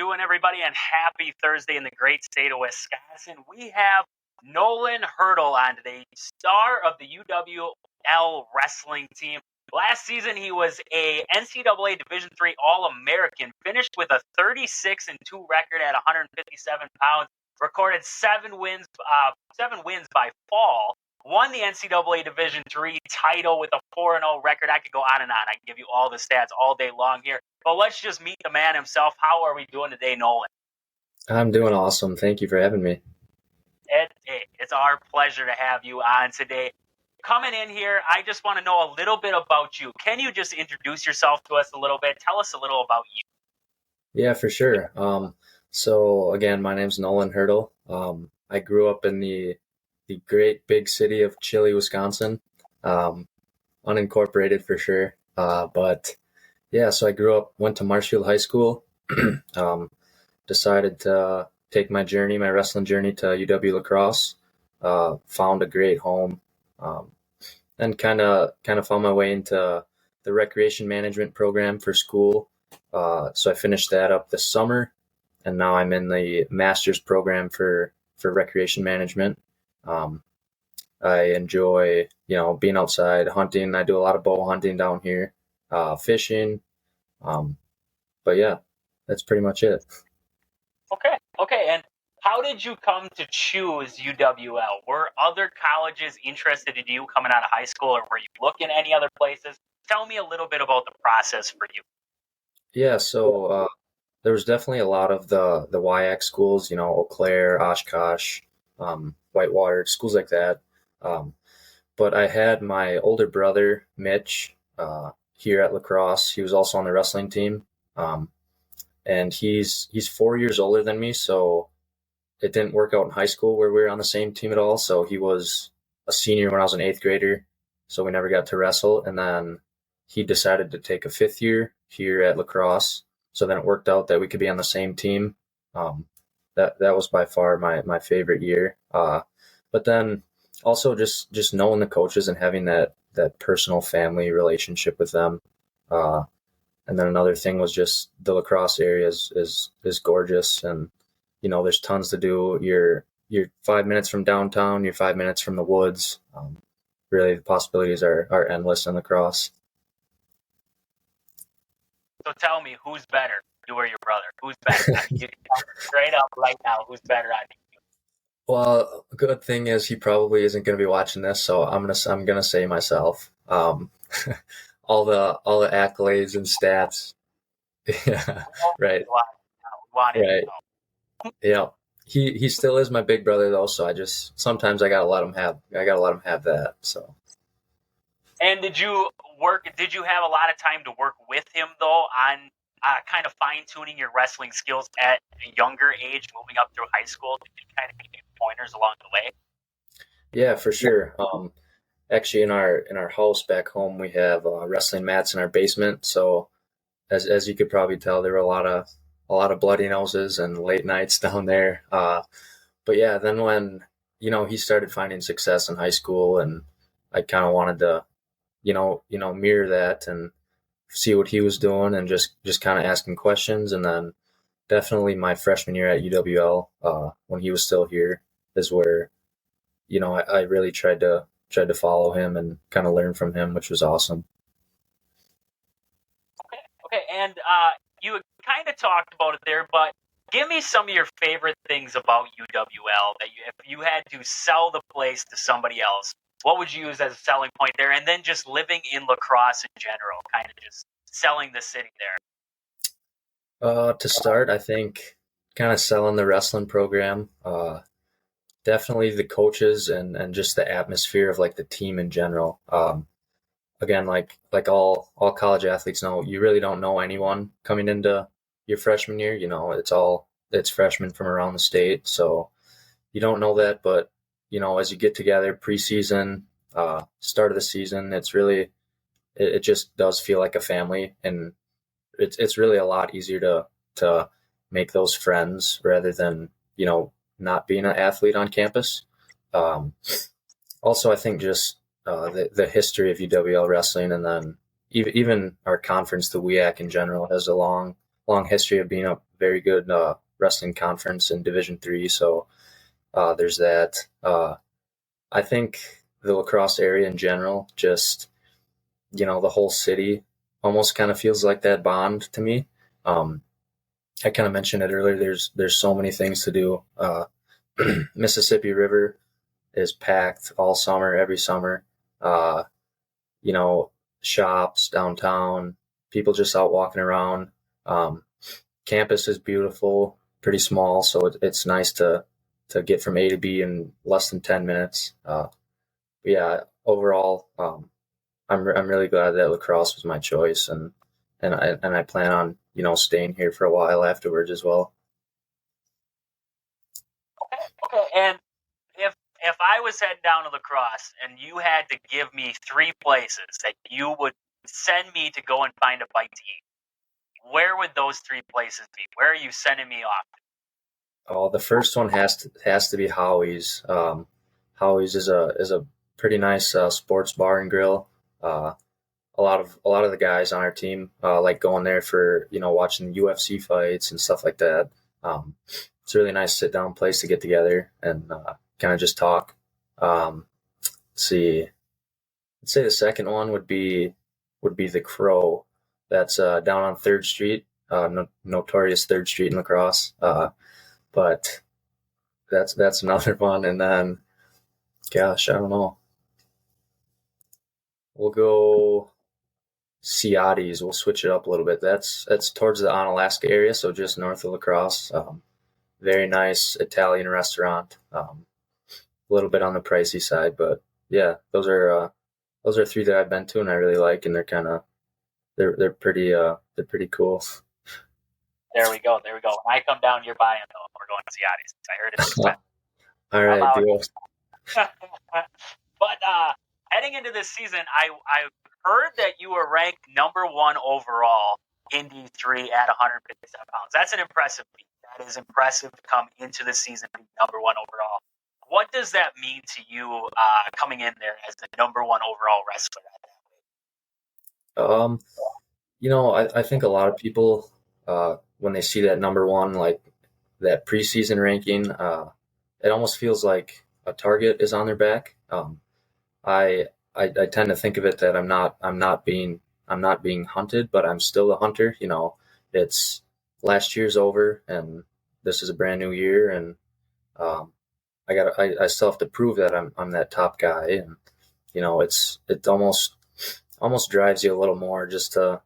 doing, everybody? And happy Thursday in the great state of Wisconsin. We have Nolan Hertel on today, star of the UWL wrestling team. Last season, he was a NCAA Division III All-American, finished with a 36-2 record at 157 pounds, recorded seven wins by fall, won the NCAA Division III title with a 4-0 record. I could go on and on. I can give you all the stats all day long here. But let's just meet the man himself. How are we doing today, Nolan? I'm doing awesome. Thank you for having me. It's our pleasure to have you on today. Coming in here, I just want to know a little bit about you. Can you just introduce yourself to us a little bit? Tell us a little about you. Yeah, for sure. So again, my name's Nolan Hertel. I grew up in the great big city of Chile, Wisconsin. Unincorporated for sure. But yeah, so I grew up, went to Marshfield High School, decided to take my wrestling journey to UW Lacrosse, found a great home, and kind of found my way into the recreation management program for school. So I finished that up this summer, and now I'm in the master's program for recreation management. I enjoy, being outside hunting. I do a lot of bow hunting down here, fishing. But yeah, that's pretty much it. Okay. And how did you come to choose UWL? Were other colleges interested in you coming out of high school, or were you looking any other places? Tell me a little bit about the process for you. Yeah, so there was definitely a lot of the WIAC schools, Eau Claire, Oshkosh, Whitewater, schools like that. But I had my older brother, Mitch, here at Lacrosse. He was also on the wrestling team. And he's 4 years older than me, so it didn't work out in high school where we were on the same team at all. So he was a senior when I was an 8th grader, so we never got to wrestle. And then he decided to take a 5th year here at Lacrosse. So then it worked out that we could be on the same team. That was by far my favorite year. But then also just knowing the coaches and having that personal family relationship with them. And then another thing was just the Lacrosse area is gorgeous, and there's tons to do. You're 5 minutes from downtown, you're 5 minutes from the woods. Really, the possibilities are endless in Lacrosse. So tell me, who's better, you or your brother? Who's better? You can tell me straight up right now, who's better on you? Well, good thing is he probably isn't going to be watching this, so I'm gonna say myself. All the accolades and stats. Yeah, right. Right. Yeah. He still is my big brother though, so sometimes I gotta let him have that. So. And did you have a lot of time to work with him though on kind of fine tuning your wrestling skills at a younger age, moving up through high school? Did you kind of give pointers along the way? Yeah, for sure. Actually, in our house back home, we have wrestling mats in our basement. So, as you could probably tell, there were a lot of bloody noses and late nights down there. But yeah, then when he started finding success in high school, and I kind of wanted to, mirror that and see what he was doing, and just kind of asking questions. And then definitely my freshman year at UWL, when he was still here, is where I really tried to follow him and kind of learn from him, which was awesome. Okay. And you kind of talked about it there, but give me some of your favorite things about UWL that if you had to sell the place to somebody else, what would you use as a selling point there? And then just living in Lacrosse in general, kind of just selling the city there. To start, I think kind of selling the wrestling program. Definitely the coaches and just the atmosphere of like the team in general. Again, like all college athletes know, you really don't know anyone coming into your freshman year. It's freshmen from around the state, so you don't know that. But as you get together preseason, start of the season, it's really it just does feel like a family, and it's really a lot easier to make those friends rather than not being an athlete on campus. Also, I think just the history of UWL wrestling, and then even our conference, the WIAC in general, has a long history of being a very good wrestling conference in Division III. So there's that. I think the La Crosse area in general, just the whole city almost kind of feels like that bond to me. I kind of mentioned it earlier. There's so many things to do. Mississippi River is packed all summer, every summer. Uh, you know, Shops downtown, people just out walking around. Um, Campus is beautiful, pretty small, so it's nice to get from A to B in less than 10 minutes. Yeah, overall, I'm really glad that La Crosse was my choice, and I plan on staying here for a while afterwards as well. Okay. And if I was heading down to La Crosse and you had to give me 3 places that you would send me to go and find a bite to eat, where would those 3 places be? Where are you sending me off? Oh, the first one has to be Howie's. Howie's is a pretty nice sports bar and grill. Uh, a lot of the guys on our team like going there for watching UFC fights and stuff like that. It's a really nice sit down place to get together and kind of just talk. Let's see. I'd say the second one would be the Crow. That's down on Third Street, notorious Third Street in La Crosse. But that's another one. And then, gosh, I don't know. We'll go Ciati's. We'll switch it up a little bit. That's towards the Onalaska area, so just north of La Crosse. Very nice Italian restaurant. A little bit on the pricey side, but yeah, those are 3 that I've been to and I really like, and they're pretty cool. There we go. When I come down, you're buying though. We're going to Ciati's. I heard it's expensive. All right, deal. But heading into this season, I heard that you were ranked number 1 overall in D3 at 157 pounds. That's an impressive feat. That is impressive to come into the season being number 1 overall. What does that mean to you coming in there as the number 1 overall wrestler at that weight? I think a lot of people when they see that number 1, like that preseason ranking, it almost feels like a target is on their back. I tend to think of it that I'm not being hunted, but I'm still a hunter. It's last year's over, and this is a brand new year, and I still have to prove that I'm that top guy, and it almost drives you a little more just to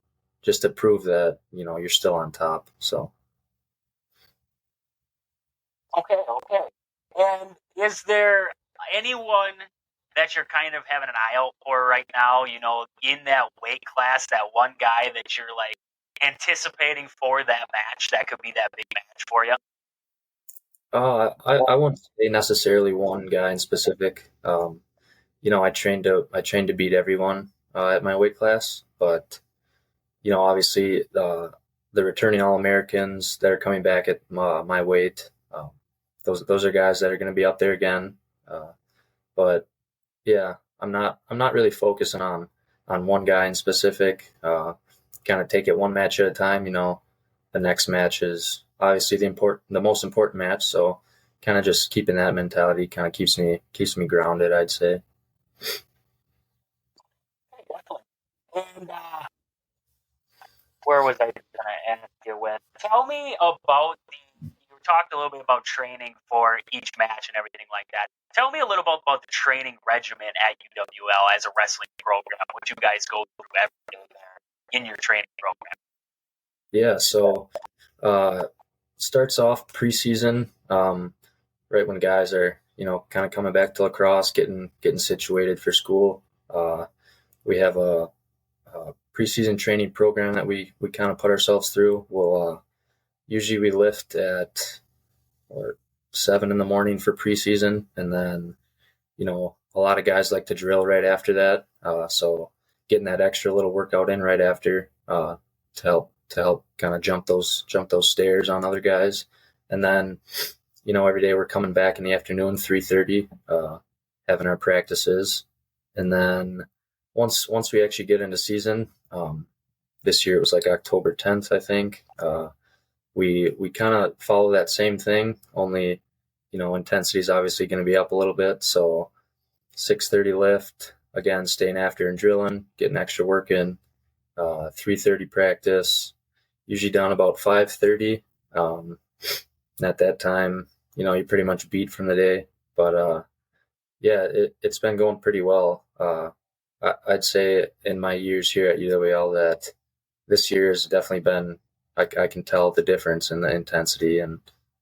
prove that you're still on top. So. Okay. And is there anyone that you're kind of having an eye out for right now, in that weight class, that one guy that you're like anticipating for that match, that could be that big match for you? I wouldn't say necessarily one guy in specific. I trained to beat everyone at my weight class, but obviously the returning All-Americans that are coming back at my weight, those are guys that are going to be up there again. But yeah, I'm not really focusing on one guy in specific. Kind of take it one match at a time. The next match is obviously the most important match. So kind of just keeping that mentality kind of keeps me grounded, I'd say. Definitely. And where was I going to ask you with? Tell me about you talked a little bit about training for each match and everything like that. Tell me a little bit about the training regimen at UWL as a wrestling program. What you guys go through every day there in your training program? Yeah, so starts off preseason, right when guys are kind of coming back to La Crosse, getting situated for school. We have a preseason training program that we kind of put ourselves through. We'll usually we lift at 7 in the morning for preseason, and then a lot of guys like to drill right after that. So getting that extra little workout in right after to help kind of jump those stairs on other guys. And then every day we're coming back in the afternoon, 3:30, having our practices. And then once we actually get into season, this year it was like October 10th, I think. we kind of follow that same thing, only, intensity is obviously going to be up a little bit. So 6:30 lift, again, staying after and drilling, getting extra work in, 3:30 practice, usually down about 5:30. At that time, you pretty much beat from the day. But yeah, it's been going pretty well. I'd say in my years here at UWL that this year has definitely been, I can tell the difference in the intensity, and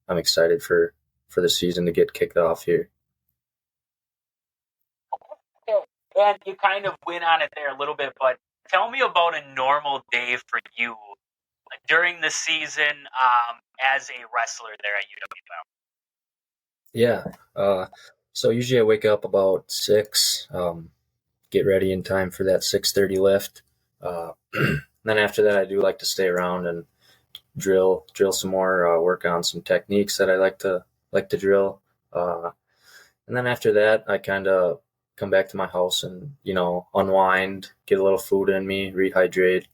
I'm excited for the season to get kicked off here. And you kind of went on it there a little bit, but tell me about a normal day for you during the season as a wrestler there at UWL. Yeah. So usually I wake up about 6, get ready in time for that 6:30 lift. Then after that, I do like to stay around and drill some more, work on some techniques that I like to drill. And then after that, I kind of come back to my house and, unwind, get a little food in me, rehydrate.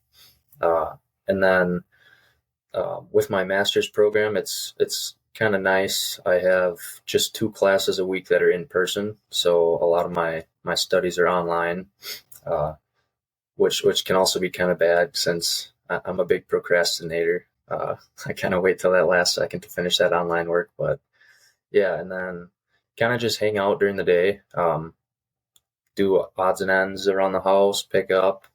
And then with my master's program, it's kind of nice. I have just 2 classes a week that are in person. So a lot of my studies are online, which can also be kind of bad since I'm a big procrastinator. I kind of wait till that last second to finish that online work. But yeah, and then kind of just hang out during the day, do odds and ends around the house, pick up.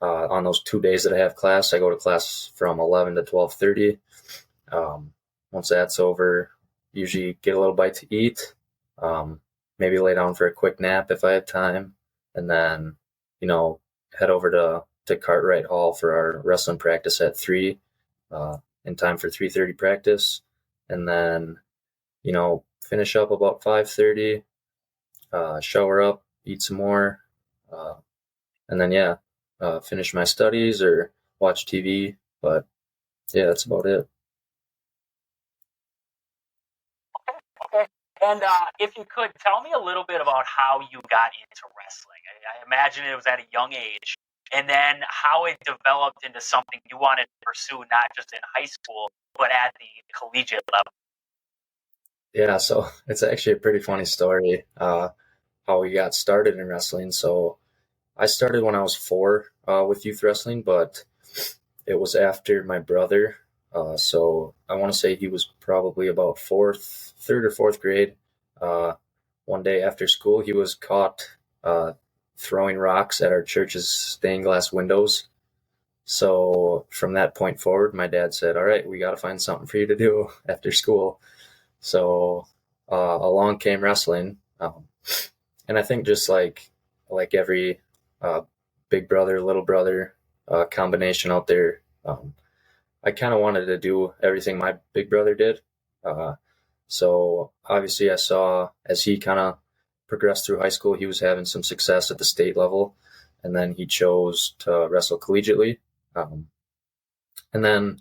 On those 2 days that I have class, I go to class from 11 to 12:30. Once that's over, usually get a little bite to eat, maybe lay down for a quick nap if I have time, and then, head over to Cartwright Hall for our wrestling practice at 3, in time for 3:30 practice, and then, finish up about 5:30, shower up, eat some more, and then, finish my studies or watch TV. But yeah, that's about it. Okay. And if you could, tell me a little bit about how you got into wrestling. I imagine it was at a young age, and then how it developed into something you wanted to pursue, not just in high school, but at the collegiate level. Yeah, so it's actually a pretty funny story, how we got started in wrestling. So I started when I was 4, with youth wrestling, but it was after my brother. So I want to say he was probably about 3rd or 4th grade. One day after school, he was caught throwing rocks at our church's stained glass windows. So from that point forward, my dad said, "All right, we got to find something for you to do after school." So along came wrestling, and I think just like every big brother, little brother combination out there, I kind of wanted to do everything my big brother did. So obviously I saw as he kind of progressed through high school, he was having some success at the state level, and then he chose to wrestle collegiately. And then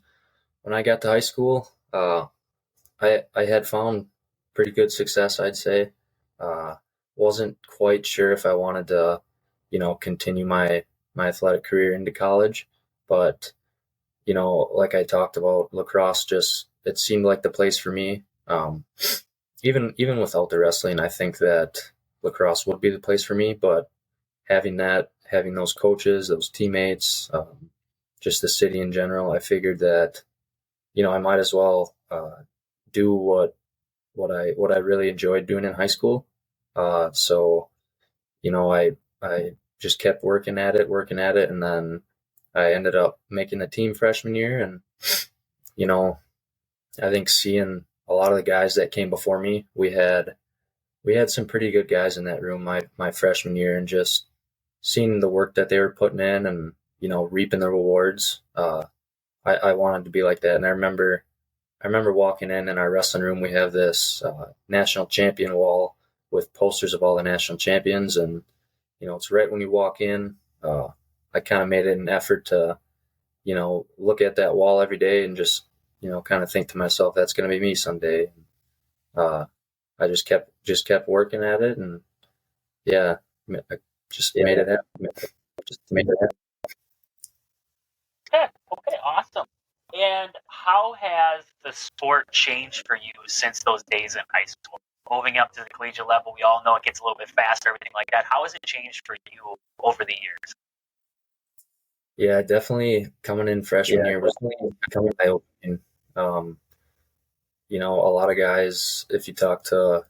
when I got to high school, I had found pretty good success, I'd say. Wasn't quite sure if I wanted to, continue my athletic career into college, but like I talked about, lacrosse it seemed like the place for me. Even without the wrestling, I think that lacrosse would be the place for me. But having those coaches, those teammates, just the city in general, I figured that I might as well do what I really enjoyed doing in high school. So I just kept working at it, and then I ended up making the team freshman year. And I think seeing a lot of the guys that came before me, we had some pretty good guys in that room my freshman year, and just seeing the work that they were putting in and reaping the rewards. I wanted to be like that. And I remember walking in our wrestling room. We have this national champion wall with posters of all the national champions, and it's right when you walk in. I kind of made it an effort to look at that wall every day and just kind of think to myself, that's going to be me someday. I just kept working at it, and I just made it happen. Okay, awesome. And how has the sport changed for you since those days in high school? Moving up to the collegiate level, we all know it gets a little bit faster, everything like that. How has it changed for you over the years? Yeah, definitely coming in freshman year was kind of eye-opening. Um, a lot of guys, if you talk to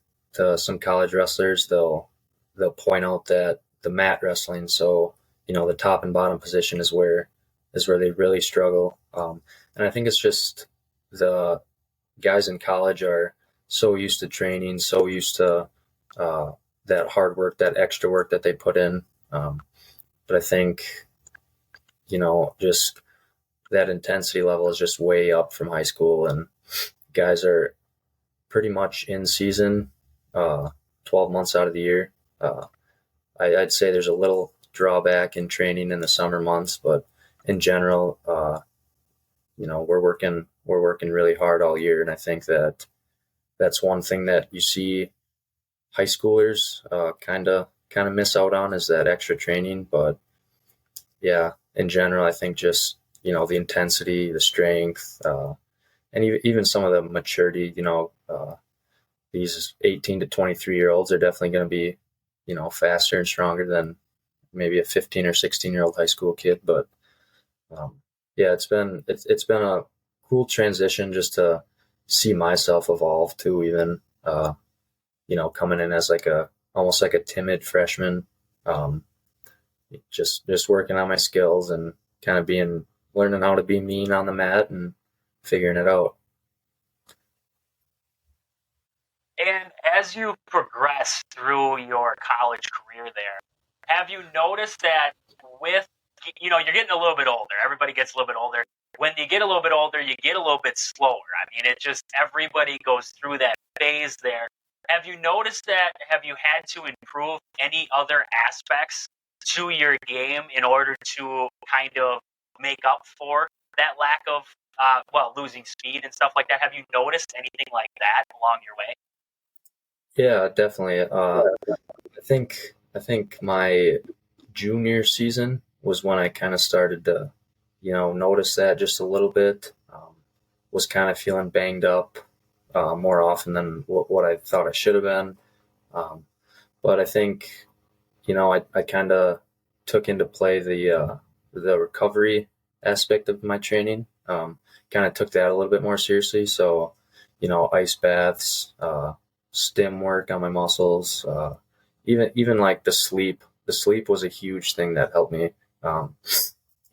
some college wrestlers, they'll point out that the mat wrestling, so the top and bottom position is where they really struggle. And I think it's just the guys in college are so used to training, so used to uh, that hard work, that extra work that they put in. But I think just that intensity level is just way up from high school, and guys are pretty much in season 12 months out of the year. Uh, I'd say there's a little drawback in training in the summer months, but in general, we're working really hard all year, and I think that's one thing that you see high schoolers kind of miss out on is that extra training. But yeah, in general, I think just the intensity, the strength, and even some of the maturity. These 18 to 23-year-olds are definitely going to be faster and stronger than maybe a 15 or 16-year-old high school kid. But um, yeah, it's been a cool transition just to see myself evolve too. Even coming in as like a almost like a timid freshman, um, just working on my skills and kind of learning how to be mean on the mat and figuring it out. And as you progress through your college career there, have you noticed that with, you're getting a little bit older. Everybody gets a little bit older. When you get a little bit older, you get a little bit slower. I mean, everybody goes through that phase there. Have you noticed that? Have you had to improve any other aspects to your game in order to kind of make up for that lack of, losing speed and stuff like that? Have you noticed anything like that along your way? Yeah, definitely. I think my junior season was when I kind of started to, notice that just a little bit. Was kind of feeling banged up more often than what I thought I should have been. Um, but I think, I kind of took into play the recovery aspect of my training. Kind of took that a little bit more seriously. So, ice baths, stim work on my muscles, even like the sleep. The sleep was a huge thing that helped me. Um,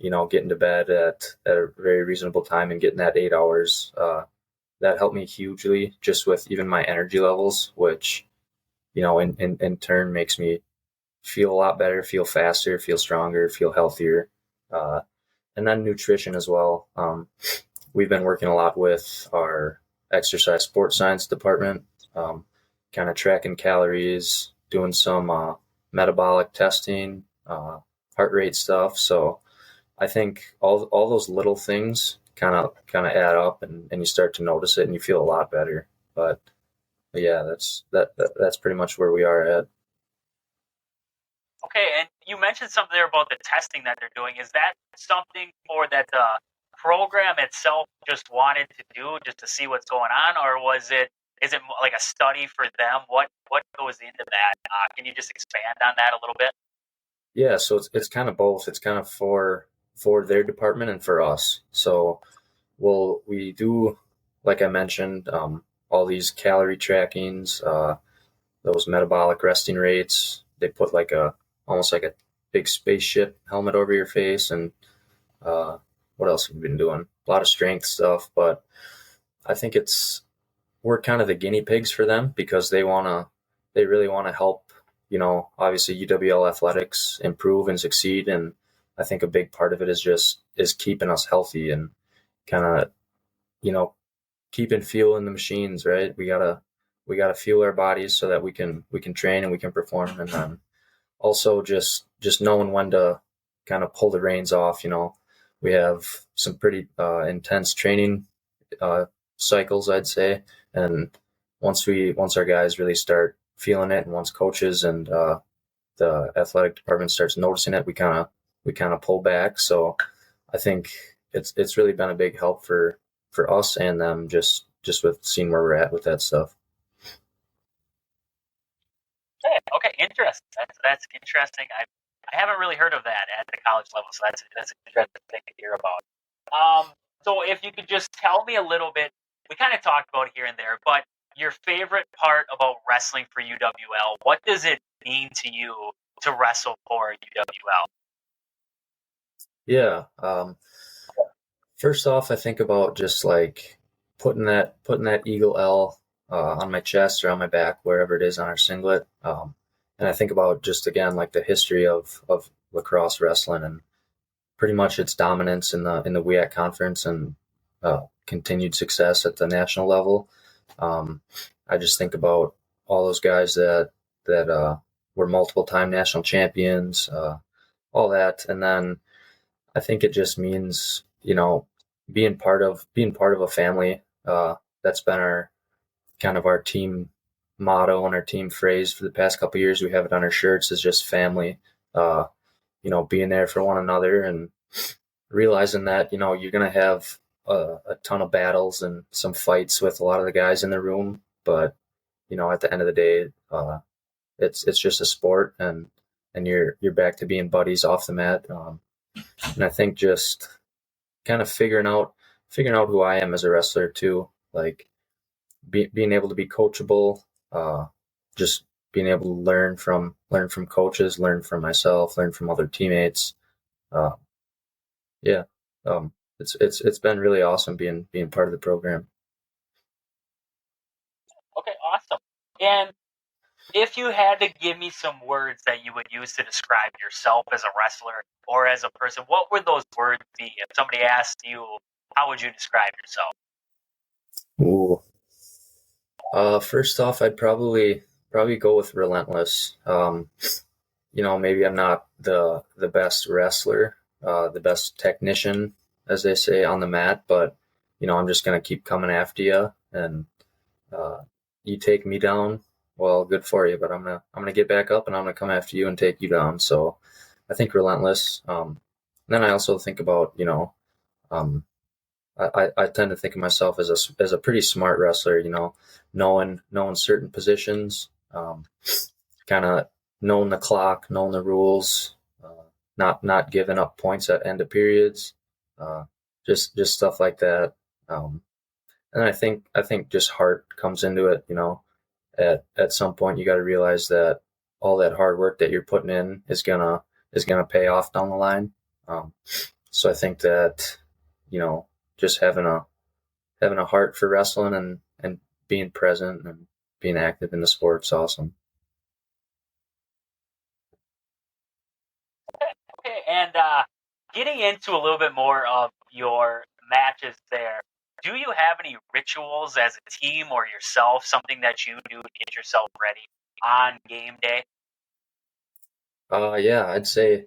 getting to bed at a very reasonable time and getting that 8 hours. That helped me hugely just with even my energy levels, which, in turn makes me feel a lot better, feel faster, feel stronger, feel healthier. Uh, and then nutrition as well. We've been working a lot with our exercise sports science department, kind of tracking calories, doing some metabolic testing, heart rate stuff. So I think all those little things kind of add up, and you start to notice it, and you feel a lot better. But yeah, that's pretty much where we are at. Okay, and you mentioned something there about the testing that they're doing. Is that something for that the program itself just wanted to do, just to see what's going on, or is it like a study for them? What goes into that? Can you just expand on that a little bit? Yeah, so it's kind of both. It's kind of for their department and for us. So we do, like I mentioned, all these calorie trackings, those metabolic resting rates. They put like a almost like a big spaceship helmet over your face, and what else have we been doing? A lot of strength stuff, but I think we're kind of the guinea pigs for them because they really wanna help. Obviously UWL athletics improve and succeed, and I think a big part of it is keeping us healthy and kind of you know keeping fuel in the machines, right? We gotta fuel our bodies so that we can train and we can perform, and then also just knowing when to kind of pull the reins off. We have some pretty intense training uh, cycles, I'd say, and once our guys really start feeling it, and once coaches and the athletic department starts noticing it, we kind of pull back. So I think it's really been a big help for us and them just with seeing where we're at with that stuff. Okay, interesting. That's interesting. I haven't really heard of that at the college level, so that's an interesting thing to hear about. So if you could just tell me a little bit, we kind of talked about it here and there, but your favorite part about wrestling for UWL, what does it mean to you to wrestle for UWL? Yeah. First off, I think about just like putting that Eagle L on my chest or on my back, wherever it is on our singlet. And I think about just again like the history of lacrosse wrestling and pretty much its dominance in the WEAC conference and continued success at the national level. Um, I just think about all those guys that were multiple time national champions, all that, and then I think it just means being part of a family. That's been our kind of our team motto and our team phrase for the past couple of years. We have it on our shirts is just family. Uh, being there for one another and realizing that you're gonna have a ton of battles and some fights with a lot of the guys in the room, but at the end of the day, it's just a sport, and you're back to being buddies off the mat. And I think just kind of figuring out who I am as a wrestler too, like being able to be coachable, just being able to learn from coaches, learn from myself, learn from other teammates. Uh, yeah, it's been really awesome being part of the program. Okay, awesome. And if you had to give me some words that you would use to describe yourself as a wrestler or as a person, what would those words be? If somebody asked you, how would you describe yourself? Ooh. First off, I'd probably go with relentless. Maybe I'm not the best wrestler, the best technician, as they say on the mat, but I'm just gonna keep coming after you, and uh, you take me down. Well, good for you, but I'm gonna get back up and I'm gonna come after you and take you down. So I think relentless. Then I also think about um, I tend to think of myself as a pretty smart wrestler. Knowing certain positions, kind of knowing the clock, knowing the rules, not giving up points at end of periods, uh, just stuff like that. Um, and I think just heart comes into it. At some point you got to realize that all that hard work that you're putting in is gonna pay off down the line. Um, so I think that you know just having a heart for wrestling and being present and being active in the sport is awesome. Okay, and getting into a little bit more of your matches there, do you have any rituals as a team or yourself, something that you do to get yourself ready on game day? Yeah, I'd say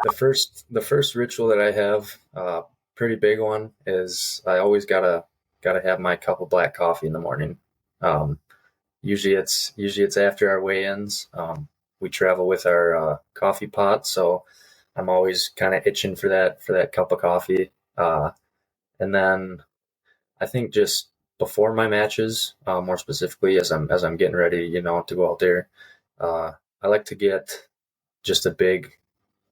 the first ritual that I have, pretty big one, is I always gotta have my cup of black coffee in the morning. Um, usually it's after our weigh-ins. We travel with our coffee pot, so I'm always kind of itching for that cup of coffee. And then I think just before my matches, more specifically as I'm getting ready, to go out there, uh, I like to get just a big,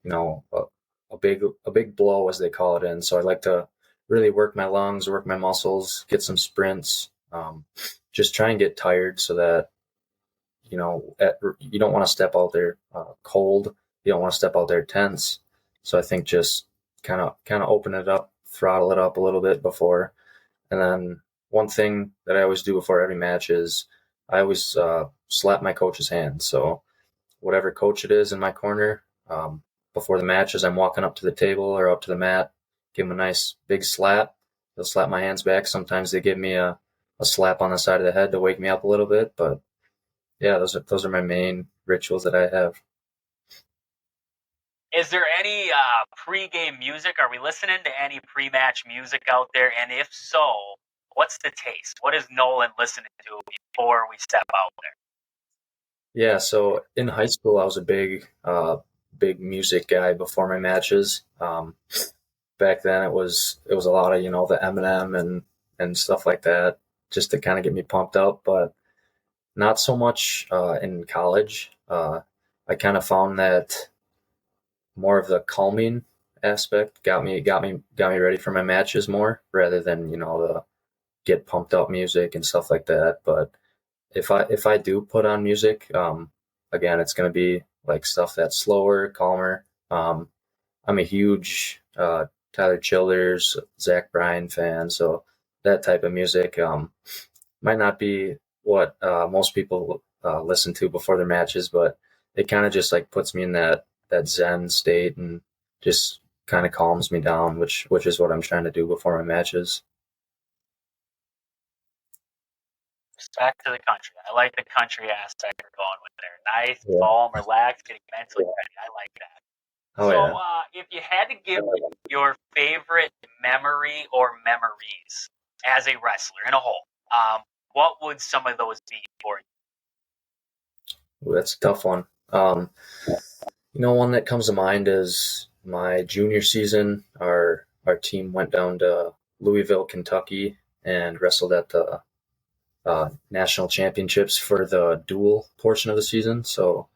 you know, a, a big blow as they call it in. So I like to really work my lungs, work my muscles, get some sprints, just try and get tired so that you don't want to step out there cold. You don't want to step out there tense. So I think just kind of open it up, throttle it up a little bit before. And then one thing that I always do before every match is I always slap my coach's hand. So whatever coach it is in my corner, before the match, as I'm walking up to the table or up to the mat, give them a nice big slap. They'll slap my hands back. Sometimes they give me a slap on the side of the head to wake me up a little bit. But yeah, those are my main rituals that I have. Is there any pre-game music? Are we listening to any pre-match music out there? And if so, what's the taste? What is Nolan listening to before we step out there? Yeah, so in high school, I was a big music guy before my matches. back then it was a lot of, the Eminem and stuff like that, just to kind of get me pumped up, but not so much in college. I kind of found that more of the calming aspect got me ready for my matches more, rather than, the get pumped up music and stuff like that. But if I do put on music, again, it's going to be like stuff that's slower, calmer. I'm a huge Tyler Childers, Zach Bryan fan, so that type of music might not be what most people listen to before their matches, but it kind of just like puts me in that Zen state and just kind of calms me down, which is what I'm trying to do before my matches. Back to the country. I like the country aspect you're going with there. Nice, Yeah. calm, relaxed, getting mentally ready. I like that. Oh So, yeah. if you had to give your favorite memory or memories as a wrestler in a whole, what would some of those be for you? Ooh, that's a tough one. One that comes to mind is my junior season. Our team went down to Louisville, Kentucky, and wrestled at the national championships for the dual portion of the season. So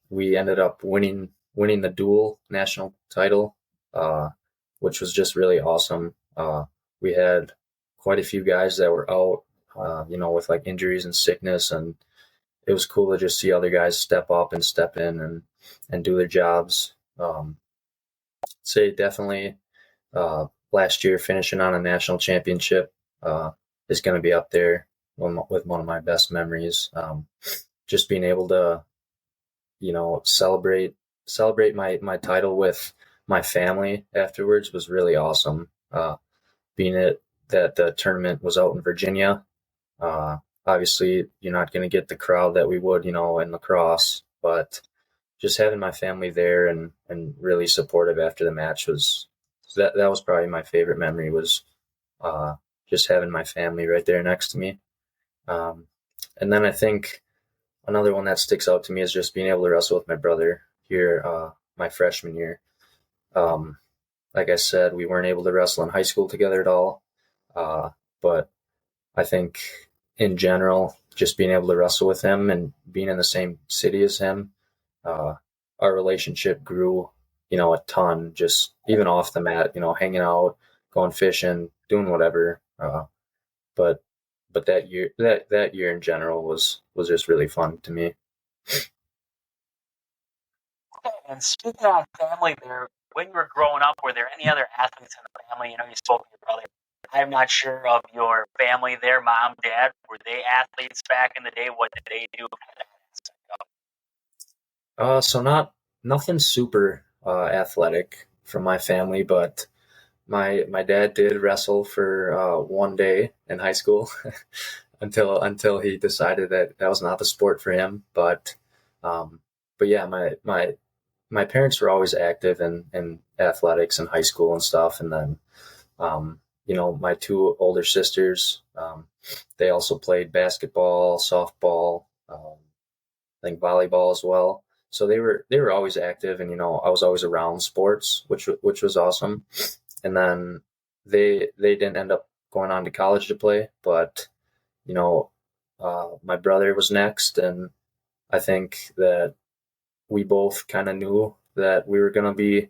we ended up winning the dual national title, uh, which was just really awesome. We had quite a few guys that were out, with like injuries and sickness, and it was cool to just see other guys step up and step in and do their jobs. Say definitely last year finishing on a national championship is going to be up there with one of my best memories. Just being able to, celebrate my title with my family afterwards was really awesome. Being it that the tournament was out in Virginia, obviously you're not going to get the crowd that we would, in lacrosse, but just having my family there and really supportive after the match was that was probably my favorite memory, was uh, just having my family right there next to me. Um, and then I think another one that sticks out to me is just being able to wrestle with my brother here, my freshman year. Um, like I said, we weren't able to wrestle in high school together at all. But I think in general, just being able to wrestle with him and being in the same city as him, uh, our relationship grew, a ton, just even off the mat, hanging out, going fishing, doing whatever. But that year in general was just really fun to me. And speaking of family, there, when you were growing up, were there any other athletes in the family? You spoke to your brother. I'm not sure of your family there, mom, dad. Were they athletes back in the day? What did they do? So nothing super athletic from my family, but my dad did wrestle for one day in high school until he decided that that was not the sport for him. Um, but yeah, my parents were always active in athletics in high school and stuff, and then my two older sisters, they also played basketball, softball, I think volleyball as well. So they were always active, and I was always around sports, which was awesome. And then they didn't end up going on to college to play, but you know, my brother was next, and I think that we both kind of knew that we were going to be,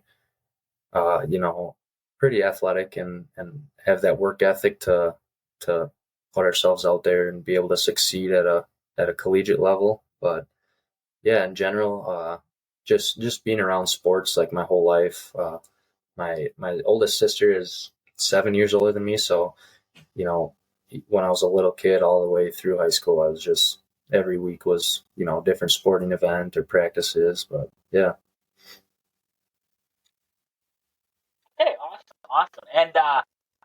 uh, you know, pretty athletic and have that work ethic to put ourselves out there and be able to succeed at a collegiate level. But yeah, in general, just being around sports like my whole life. My oldest sister is 7 years older than me, so you know, when I was a little kid all the way through high school, I was just every week was different sporting event or practices. But yeah. Okay, awesome, awesome. And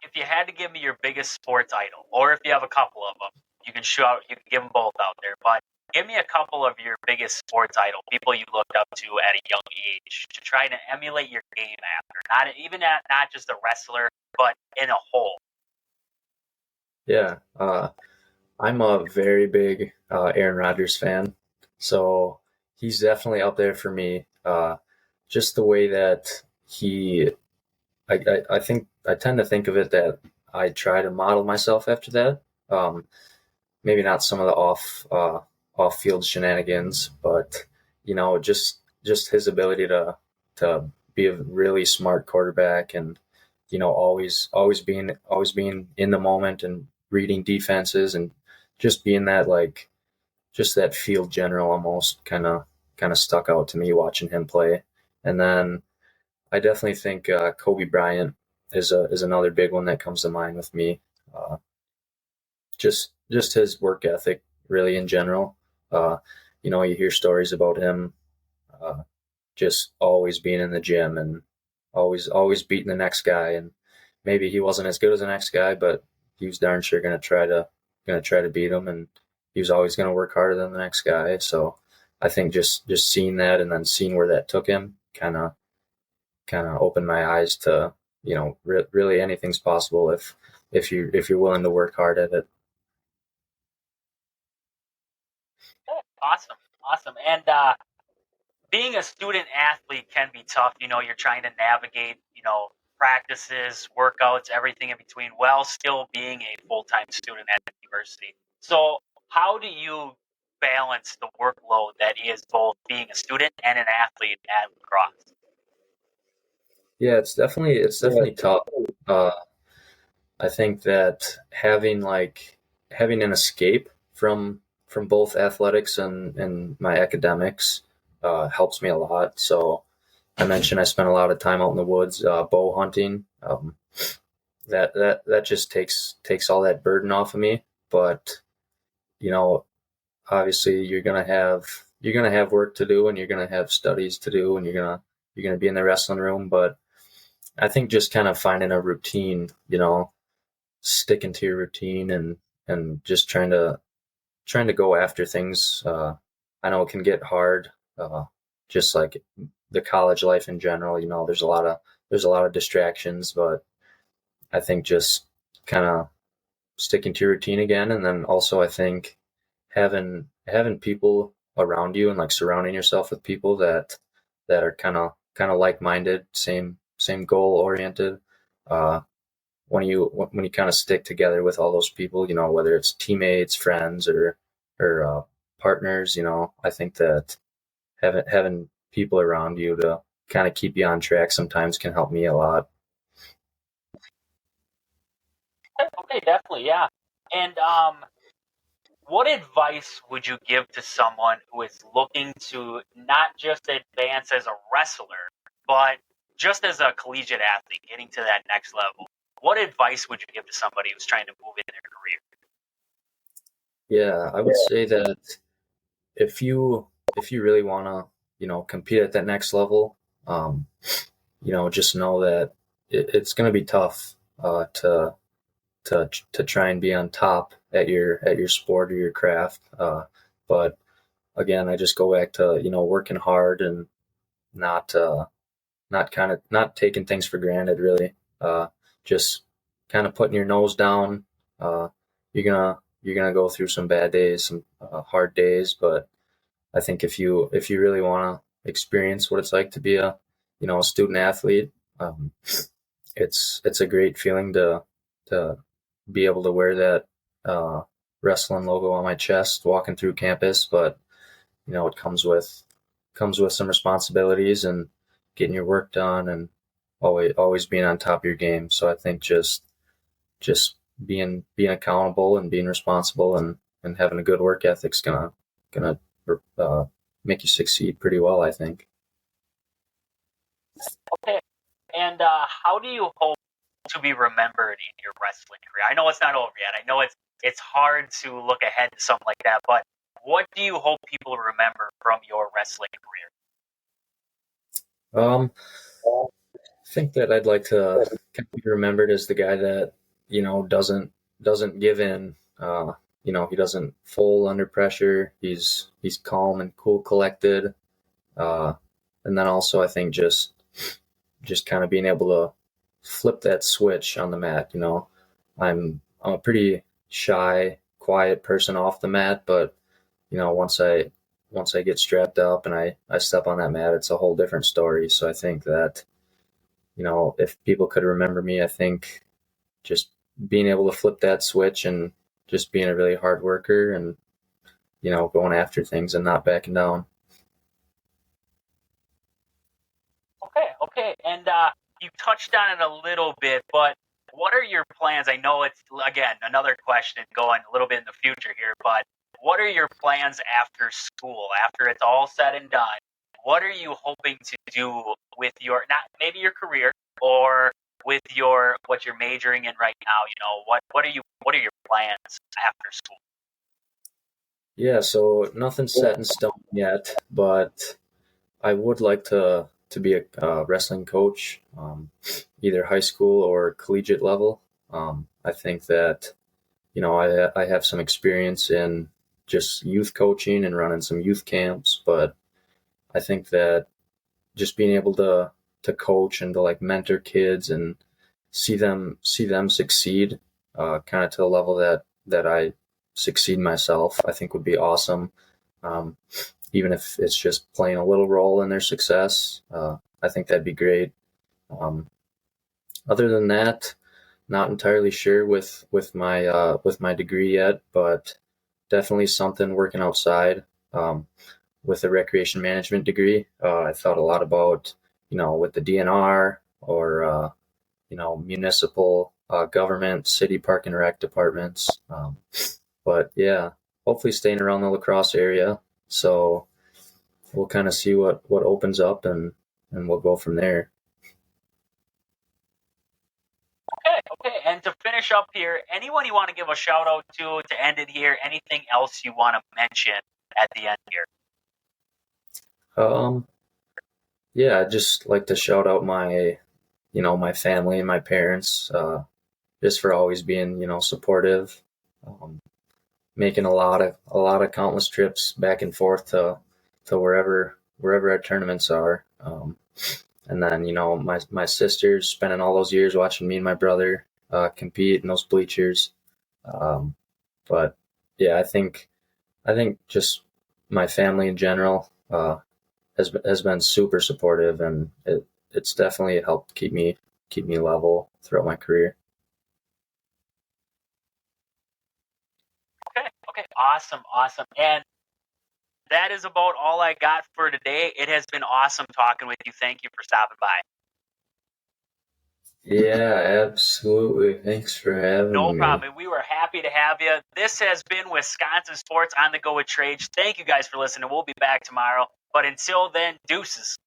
if you had to give me your biggest sports idol, or if you have a couple of them, you can give them both out there. But give me a couple of your biggest sports idol, people you looked up to at a young age, to try to emulate your game after. Not just a wrestler, but in a whole. Yeah, I'm a very big Aaron Rodgers fan, so he's definitely up there for me. Just the way that he I think I tend to think of it that I try to model myself after that. Um, Maybe not some of the off field shenanigans, but just his ability to be a really smart quarterback, and always being in the moment and reading defenses, and just being that, like, just that field general almost kind of stuck out to me watching him play. And then I definitely think Kobe Bryant is another big one that comes to mind with me. Uh, just his work ethic, really, in general. Uh, you hear stories about him uh, just always being in the gym and always beating the next guy. And maybe he wasn't as good as the next guy, but he was darn sure gonna try to beat him, and he was always gonna work harder than the next guy. So I think just seeing that and then seeing where that took him kind of opened my eyes to really anything's possible if you're willing to work hard at it. Awesome, awesome. And being a student athlete can be tough. You're trying to navigate, practices, workouts, everything in between, while still being a full time student at the university. So, how do you balance the workload that is both being a student and an athlete at lacrosse? Yeah, it's definitely tough. Uh, I think that having an escape from both athletics and my academics helps me a lot. So I mentioned I spent a lot of time out in the woods bow hunting. That just takes all that burden off of me. But you know, obviously you're gonna have work to do, and you're gonna have studies to do, and you're gonna be in the wrestling room. But I think just kind of finding a routine, sticking to your routine, and just trying to go after things. I know it can get hard, just like the college life in general. There's a lot of distractions, but I think just kind of sticking to your routine again, and then also I think having people around you, and like surrounding yourself with people that are kind of like minded, same goal oriented. Uh, when you kind of stick together with all those people, whether it's teammates, friends, or partners, I think that having people around you to kind of keep you on track sometimes can help me a lot. Okay, definitely, yeah. And what advice would you give to someone who is looking to not just advance as a wrestler, but just as a collegiate athlete, getting to that next level? What advice would you give to somebody who's trying to move in their career? Yeah, I would say that if you really want to compete at that next level, um, just know that it's going to be tough to try and be on top at your sport or your craft. But again, I just go back to working hard, and not not taking things for granted, really. Just kind of putting your nose down. You're gonna go through some bad days, some hard days, but I think if you really want to experience what it's like to be a student athlete, um, it's a great feeling to be able to wear that uh, wrestling logo on my chest walking through campus. But it comes with some responsibilities, and getting your work done, and always being on top of your game. So I think just being accountable and being responsible, and having a good work ethic's gonna uh, make you succeed pretty well, I think. Okay. And how do you hope to be remembered in your wrestling career? I know it's not over yet. I know it's hard to look ahead to something like that, but what do you hope people remember from your wrestling career? Um, I think that I'd like to kind of be remembered as the guy that doesn't give in. He doesn't fold under pressure. He's calm and cool, collected. Uh, and then also I think just kind of being able to flip that switch on the mat. I'm a pretty shy, quiet person off the mat, but once I get strapped up and I step on that mat, it's a whole different story. So I think that if people could remember me, I think just being able to flip that switch and just being a really hard worker and, going after things and not backing down. Okay. And you touched on it a little bit, but what are your plans? I know it's, again, another question going a little bit in the future here, but what are your plans after school, after it's all said and done? What are you hoping to do with your, not maybe your career or with your, what you're majoring in right now? What are your plans after school? Yeah, so nothing's set in stone yet, but I would like to be a wrestling coach, either high school or collegiate level. I think that I have some experience in just youth coaching and running some youth camps, but I think that just being able to coach and to like mentor kids and see them succeed, kind of to the level that I succeed myself, I think would be awesome. Um, Even if it's just playing a little role in their success, I think that'd be great. Um, Other than that, not entirely sure with my degree yet, but definitely something working outside. With a recreation management degree, I thought a lot about with the DNR or municipal government, city park and rec departments. But yeah, hopefully staying around the lacrosse area. So we'll kind of see what opens up and we'll go from there. Okay. And to finish up here, anyone you want to give a shout out to end it here? Anything else you want to mention at the end here? Um, yeah, I'd just like to shout out my family and my parents, just for always being, supportive, um, making a lot of countless trips back and forth to wherever our tournaments are. And then, my sisters spending all those years watching me and my brother compete in those bleachers. Um, but yeah, I think just my family in general has been super supportive, and it's definitely helped keep me level throughout my career. Okay. Awesome. And that is about all I got for today. It has been awesome talking with you. Thank you for stopping by. Yeah, absolutely. Thanks for No having me. problem. We were happy to have you. This has been Wisconsin Sports on the Go with Trade. Thank you guys for listening. We'll be back tomorrow. But until then, deuces.